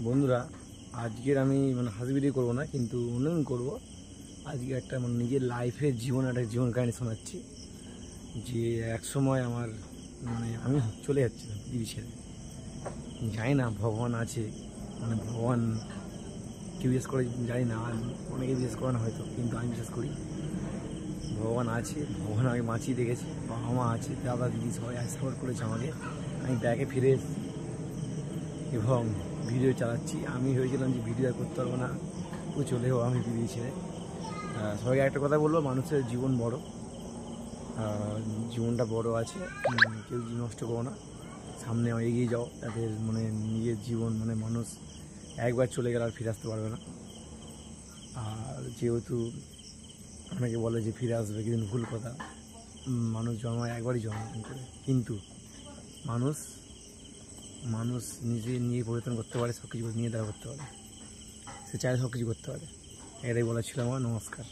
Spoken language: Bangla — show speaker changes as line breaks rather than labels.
বন্ধুরা, আজকের আমি হাসিবিড়ি করবো না, কিন্তু উন্নয়ন করবো। আজকে একটা নিজের লাইফের একটা জীবন কাহিনী শোনাচ্ছি। যে এক সময় আমার আমি চলে যাচ্ছিলাম পৃথিবী ছেড়ে। জানি না ভগবান আছে, ভগবান কেউ বিশ্বাস করে জানি না, আর অনেকে বিশ্বাস করে না হয়তো, কিন্তু আমি বিশ্বাস করি ভগবান আছে। ভগবান আমাকে বাঁচিয়ে দেখেছে, বাবা মা আছে, দাদা দিদি সবাই সাপোর্ট করেছে আমাকে। আমি ব্যাগে ফিরে এসেছি এবং ভিডিও চালাচ্ছি। আমি ভেবেছিলাম যে ভিডিও আর করতে পারবো না, ও চলে যাবো আমি পৃথিবী ছেড়ে। সবাইকে একটা কথা বলবো, মানুষের জীবন বড়, জীবনটা বড় আছে, কেউ নষ্ট করো না, সামনে এগিয়ে যাও। তাদের নিজের জীবন মানুষ একবার চলে গেলে আর ফিরে আসতে পারবে না। আর যেহেতু অনেকে বলে যে ফিরে আসবে, কিন্তু ভুল কথা। মানুষ জন্মায় একবারই জন্মগ্রহণ করে, কিন্তু মানুষ নিয়ে পরিবর্তন করতে পারে, সব কিছু নিয়ে দেখা করতে পারে, সে চাইলে সব কিছু করতে পারে। এটাই বলা ছিল আমার। নমস্কার।